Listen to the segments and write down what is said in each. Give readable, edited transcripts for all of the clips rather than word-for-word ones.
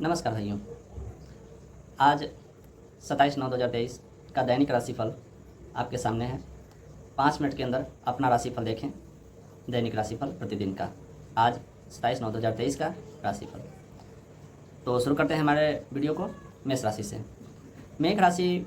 नमस्कार भाइयों। आज 27/9/2023 का दैनिक राशिफल आपके सामने है। 5 मिनट के अंदर अपना राशिफल देखें। दैनिक राशिफल प्रतिदिन का आज 27/9/2023 का राशिफल। तो शुरू करते हैं हमारे वीडियो को मेष राशि से। मेष राशि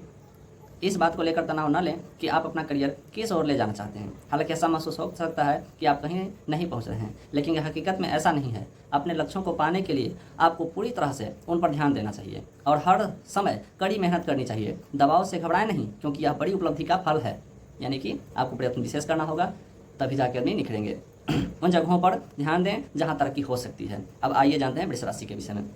इस बात को लेकर तनाव न लें कि आप अपना करियर किस ओर ले जाना चाहते हैं। हालांकि ऐसा महसूस हो सकता है कि आप कहीं नहीं पहुंच रहे हैं, लेकिन यह हकीकत में ऐसा नहीं है। अपने लक्ष्यों को पाने के लिए आपको पूरी तरह से उन पर ध्यान देना चाहिए और हर समय कड़ी मेहनत करनी चाहिए। दबाव से घबराएं नहीं, क्योंकि यह बड़ी उपलब्धि का फल है। यानी कि आपको प्रयत्न विशेष करना होगा, तभी जाकर नहीं निखरेंगे। उन जगहों पर ध्यान दें जहाँ तरक्की हो सकती है। अब आइए जानते हैं वृष राशि के विषय में।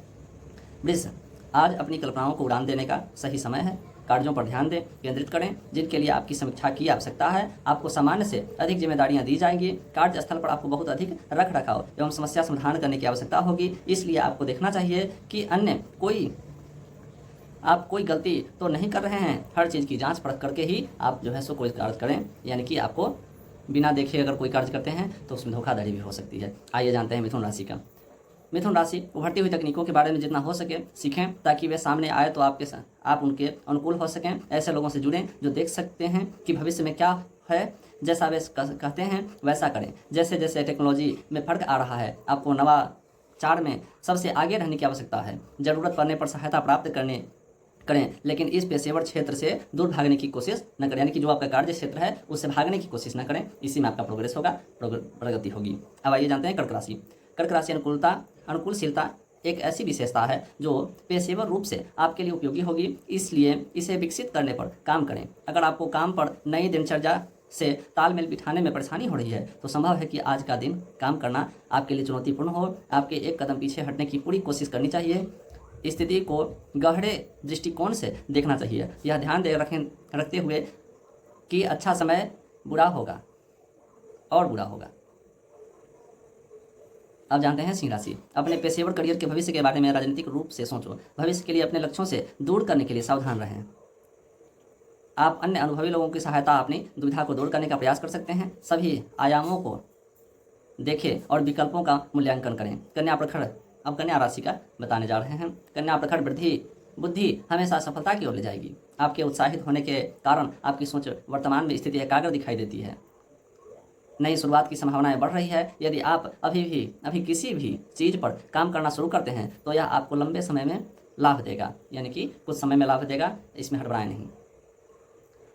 वृष, आज अपनी कल्पनाओं को उड़ान देने का सही समय है। कार्यों पर ध्यान दें, केंद्रित करें जिनके लिए आपकी समीक्षा की आवश्यकता है। आपको सामान्य से अधिक जिम्मेदारियां दी जाएंगी। कार्यस्थल पर आपको बहुत अधिक रख रखाव एवं समस्या समाधान करने की आवश्यकता होगी। इसलिए आपको देखना चाहिए कि आप कोई गलती तो नहीं कर रहे हैं। हर चीज़ की जांच परख करके ही आप जो है सो कोई कार्य करें। यानी कि आपको बिना देखे अगर कोई कार्य करते हैं तो उसमें धोखाधड़ी भी हो सकती है। आइए जानते हैं मिथुन राशि का। मिथुन राशि, उभरती हुई तकनीकों के बारे में जितना हो सके सीखें, ताकि वे सामने आए तो आप उनके अनुकूल हो सकें। ऐसे लोगों से जुड़ें जो देख सकते हैं कि भविष्य में क्या है। जैसा वे कहते हैं वैसा करें। जैसे जैसे टेक्नोलॉजी में फ़र्क आ रहा है, आपको नवाचार में सबसे आगे रहने की आवश्यकता है। ज़रूरत पड़ने पर सहायता प्राप्त करें, लेकिन इस पेशेवर क्षेत्र से दूर भागने की कोशिश न करें। यानी कि जो आपका कार्य क्षेत्र है उससे भागने की कोशिश न करें। इसी में आपका प्रोग्रेस होगा, प्रगति होगी। अब आइए जानते हैं कर्क राशि। कर्क राशि, अनुकूलशीलता एक ऐसी विशेषता है जो पेशेवर रूप से आपके लिए उपयोगी होगी, इसलिए इसे विकसित करने पर काम करें। अगर आपको काम पर नई दिनचर्या से तालमेल बिठाने में परेशानी हो रही है तो संभव है कि आज का दिन काम करना आपके लिए चुनौतीपूर्ण हो। आपके एक कदम पीछे हटने की पूरी कोशिश करनी चाहिए। स्थिति को गहरे दृष्टिकोण से देखना चाहिए। यह ध्यान रखते हुए कि अच्छा समय बुरा होगा और बुरा होगा। अब जानते हैं सिंह राशि। अपने पेशेवर करियर के भविष्य के बारे में राजनीतिक रूप से सोचो। भविष्य के लिए अपने लक्ष्यों से दूर करने के लिए सावधान रहें। आप अन्य अनुभवी लोगों की सहायता अपनी दुविधा को दूर करने का प्रयास कर सकते हैं। सभी आयामों को देखें और विकल्पों का मूल्यांकन करें। कन्या प्रखर, अब कन्या राशि का बताने जा रहे हैं। कन्या प्रखर बुद्धि हमेशा सफलता की ओर ले जाएगी। आपके उत्साहित होने के कारण आपकी सोच वर्तमान में स्थिति एकाग्र दिखाई देती है। नई शुरुआत की संभावनाएं बढ़ रही है। यदि आप अभी किसी भी चीज़ पर काम करना शुरू करते हैं तो यह आपको लंबे समय में लाभ देगा। यानी कि कुछ समय में लाभ देगा, इसमें हड़बड़ाएं नहीं।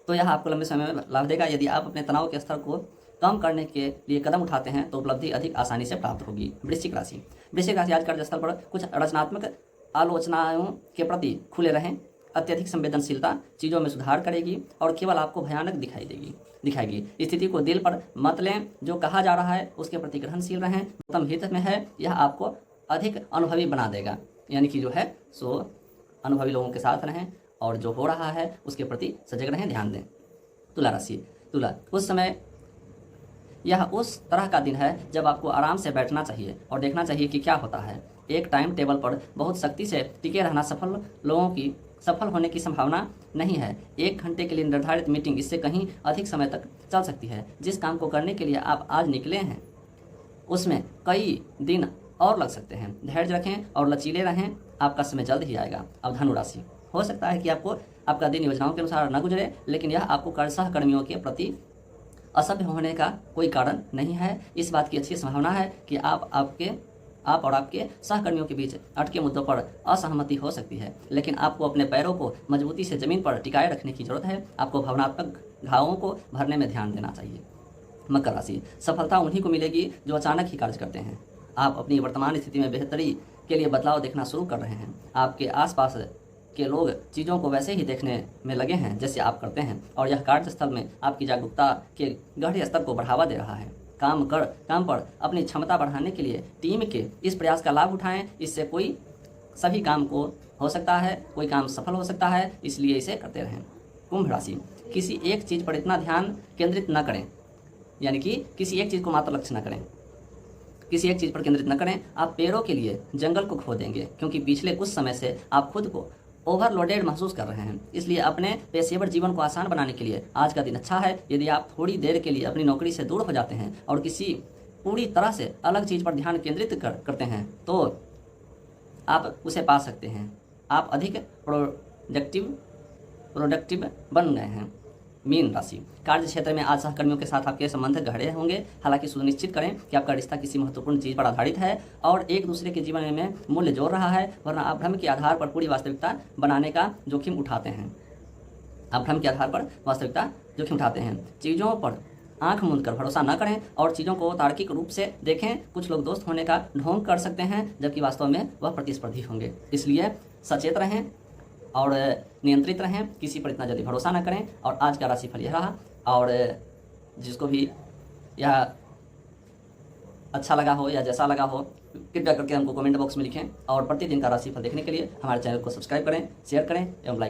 तो यह आपको लंबे समय में लाभ देगा। यदि आप अपने तनाव के स्तर को कम करने के लिए कदम उठाते हैं तो उपलब्धि अधिक आसानी से प्राप्त होगी। वृश्चिक राशि, आज कार्यस्थल पर कुछ रचनात्मक आलोचनाओं के प्रति खुले रहें। अत्यधिक संवेदनशीलता चीज़ों में सुधार करेगी और केवल आपको भयानक दिखाएगी। स्थिति को दिल पर मत लें। जो कहा जा रहा है उसके प्रति ग्रहणशील रहें। उत्तम हित में है, यह आपको अधिक अनुभवी बना देगा। यानी कि जो है सो अनुभवी लोगों के साथ रहें और जो हो रहा है उसके प्रति सजग रहें, ध्यान दें। तुला राशि, यह उस तरह का दिन है जब आपको आराम से बैठना चाहिए और देखना चाहिए कि क्या होता है। एक टाइम टेबल पर बहुत सख्ती से टिके रहना सफल होने की संभावना नहीं है। 1 घंटे के लिए निर्धारित मीटिंग इससे कहीं अधिक समय तक चल सकती है। जिस काम को करने के लिए आप आज निकले हैं उसमें कई दिन और लग सकते हैं। धैर्य रखें और लचीले रहें, आपका समय जल्द ही आएगा। अब धनु राशि, हो सकता है कि आपका दिन योजनाओं के अनुसार न गुजरे, लेकिन यह आपको सहकर्मियों के प्रति असभ्य होने का कोई कारण नहीं है। इस बात की अच्छी संभावना है कि आप और आपके सहकर्मियों के बीच अटके मुद्दों पर असहमति हो सकती है, लेकिन आपको अपने पैरों को मजबूती से जमीन पर टिकाए रखने की जरूरत है। आपको भावनात्मक घावों को भरने में ध्यान देना चाहिए। मकर राशि, सफलता उन्हीं को मिलेगी जो अचानक ही कार्य करते हैं। आप अपनी वर्तमान स्थिति में बेहतरी के लिए बदलाव देखना शुरू कर रहे हैं। आपके आसपास के लोग चीज़ों को वैसे ही देखने में लगे हैं जैसे आप करते हैं, और यह कार्यस्थल में आपकी जागरूकता के गहरे स्तर को बढ़ावा दे रहा है। काम पर अपनी क्षमता बढ़ाने के लिए टीम के इस प्रयास का लाभ उठाएं। इससे सभी काम को हो सकता है, कोई काम सफल हो सकता है, इसलिए इसे करते रहें। कुंभ राशि, किसी एक चीज़ पर इतना ध्यान केंद्रित न करें। यानी कि किसी एक चीज़ को मात्र लक्ष्य न करें, किसी एक चीज़ पर केंद्रित न करें। आप पेड़ों के लिए जंगल को खो देंगे, क्योंकि पिछले कुछ समय से आप खुद को ओवरलोडेड महसूस कर रहे हैं। इसलिए अपने पेशेवर जीवन को आसान बनाने के लिए आज का दिन अच्छा है। यदि आप थोड़ी देर के लिए अपनी नौकरी से दूर हो जाते हैं और किसी पूरी तरह से अलग चीज़ पर ध्यान केंद्रित करते हैं तो आप उसे पा सकते हैं। आप अधिक प्रोडक्टिव बन गए हैं। मीन राशि, कार्य क्षेत्र में आज सहकर्मियों के साथ आपके संबंध गहरे होंगे। हालांकि सुनिश्चित करें कि आपका रिश्ता किसी महत्वपूर्ण चीज पर आधारित है और एक दूसरे के जीवन में मूल्य जोड़ रहा है, वरना आप भ्रम के आधार पर पूरी वास्तविकता बनाने का जोखिम उठाते हैं। आप भ्रम के आधार पर वास्तविकता जोखिम उठाते हैं। चीज़ों पर आंख मूंद कर भरोसा न करें और चीज़ों को तार्किक रूप से देखें। कुछ लोग दोस्त होने का ढोंग कर सकते हैं, जबकि वास्तव में वह प्रतिस्पर्धी होंगे। इसलिए सचेत रहें और नियंत्रित रहें, किसी पर इतना जल्दी भरोसा न करें। और आज का राशिफल यह रहा, और जिसको भी यह अच्छा लगा हो या जैसा लगा हो, कृपया करके हमको कमेंट बॉक्स में लिखें। और प्रतिदिन का राशिफल देखने के लिए हमारे चैनल को सब्सक्राइब करें, शेयर करें एवं लाइक